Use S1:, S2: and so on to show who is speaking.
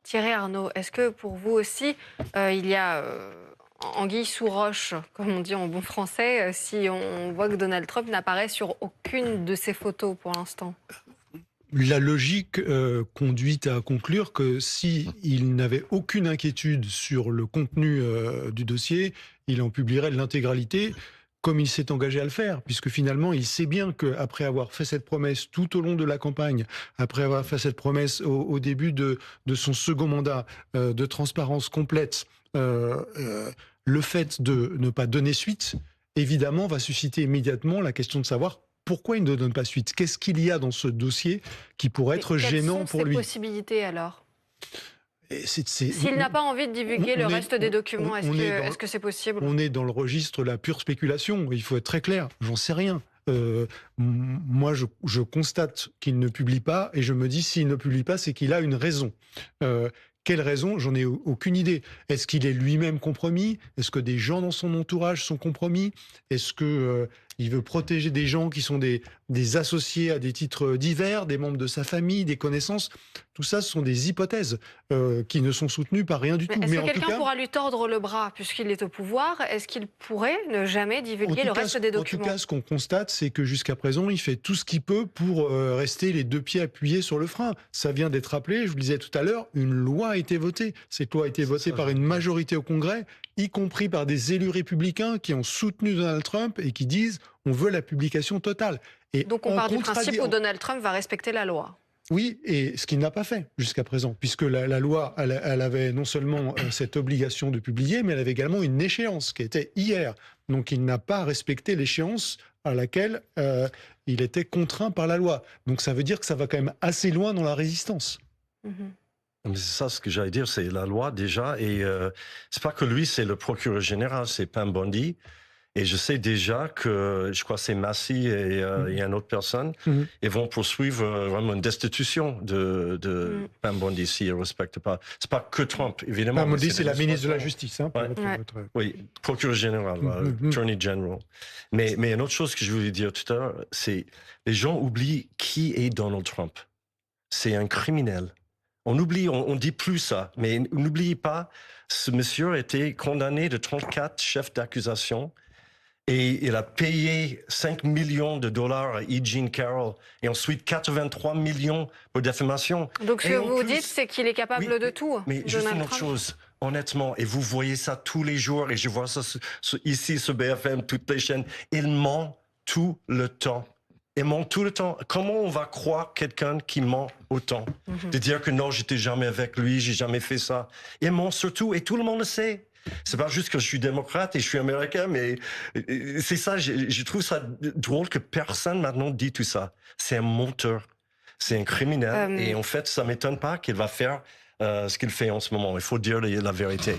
S1: Thierry Arnaud, est-ce que pour vous aussi, il y a anguille sous roche, comme on dit en bon français, si on voit que Donald Trump n'apparaît sur aucune de ses photos pour l'instant?
S2: La logique conduit à conclure que si il n'avait aucune inquiétude sur le contenu du dossier, il en publierait l'intégralité, comme il s'est engagé à le faire, puisque finalement, il sait bien qu'après avoir fait cette promesse tout au long de la campagne, après avoir fait cette promesse au début de son second mandat, de transparence complète, le fait de ne pas donner suite, évidemment, va susciter immédiatement la question de savoir pourquoi il ne donne pas suite. Qu'est-ce qu'il y a dans ce dossier qui pourrait
S1: Mais
S2: être
S1: quelles
S2: gênant
S1: sont
S2: pour
S1: ses
S2: lui?
S1: possibilités alors?
S2: Et
S1: S'il n'a pas envie de divulguer le
S2: on est,
S1: reste des documents, est-ce
S2: on est
S1: que
S2: dans,
S1: est-ce que c'est possible?
S2: on est dans le registre de la pure spéculation. Il faut être très clair. J'en sais rien. Moi, je constate qu'il ne publie pas et je me dis s'il ne publie pas, c'est qu'il a une raison. Euh, Quelle raison? J'en ai aucune idée. Est-ce qu'il est lui-même compromis? Est-ce que des gens dans son entourage sont compromis? Est-ce que il veut protéger des gens qui sont des associés à des titres divers, des membres de sa famille, des connaissances? Tout ça, ce sont des hypothèses qui ne sont soutenues par rien du
S1: Mais
S2: tout.
S1: est-ce
S2: Mais
S1: que
S2: en tout
S1: quelqu'un
S2: cas,
S1: pourra lui tordre le bras puisqu'il est au pouvoir? Est-ce qu'il pourrait ne jamais divulguer le reste des
S2: En tout
S1: documents?
S2: cas, ce qu'on constate, c'est que jusqu'à présent, il fait tout ce qu'il peut pour rester les deux pieds appuyés sur le frein. Ça vient d'être rappelé, je vous le disais tout à l'heure, une loi a été votée. Cette loi a été votée par une majorité au Congrès, y compris par des élus républicains qui ont soutenu Donald Trump et qui disent on veut la publication totale. Et
S1: Donc on
S2: en
S1: part du principe où
S2: contradiction,
S1: Donald Trump va respecter la loi.
S2: oui, et ce qu'il n'a pas fait jusqu'à présent, puisque la loi, elle avait non seulement cette obligation de publier, mais elle avait également une échéance qui était hier. Donc il n'a pas respecté l'échéance à laquelle il était contraint par la loi. Donc ça veut dire que ça va quand même assez loin dans la résistance.
S1: Mhm.
S3: Mais c'est ça ce que j'allais dire, c'est la loi déjà, et c'est pas que lui, c'est le procureur général, c'est Pam Bondi. Et je sais déjà que, je crois que c'est Massey et il y a une autre personne,
S2: Mhm.
S3: ils vont poursuivre vraiment une destitution de
S1: Mm.
S3: Pam Bondi s'il ne respecte pas. C'est pas que Trump, évidemment.
S2: Pam
S3: mais
S2: Bondi, c'est la ministre de la
S3: l'administration.
S2: Justice, hein, pour
S3: Ouais.
S2: votre.
S3: Oui, procureur général, Attorney General. Mais une autre chose que je voulais dire tout à l'heure, c'est les gens oublient qui est Donald Trump. C'est un criminel. On oublie, on dit plus ça, mais n'oubliez pas, ce monsieur a été condamné de 34 chefs d'accusation. Et il a payé 5 millions de dollars à Eugene Carroll et ensuite 83 millions pour défamation.
S1: Donc ce
S3: Et
S1: que
S3: en
S1: vous
S3: plus,
S1: dites, c'est qu'il est capable
S3: oui,
S1: de tout,
S3: mais juste
S1: Donald
S3: une autre
S1: Trump.
S3: chose, honnêtement, et vous voyez ça tous les jours, et je vois ça ici sur BFM, toutes les chaînes, il ment tout le temps. Il ment tout le temps. Comment on va croire quelqu'un qui ment autant? De dire que non, j'étais jamais avec lui, j'ai jamais fait ça. Il ment surtout, et tout le monde le sait. C'est pas juste que je suis démocrate et je suis américain, mais c'est ça, je trouve ça drôle que personne maintenant dit tout ça. C'est un menteur, c'est un criminel, et en fait, ça m'étonne pas qu'il va faire ce qu'il fait en ce moment. Il faut dire la vérité.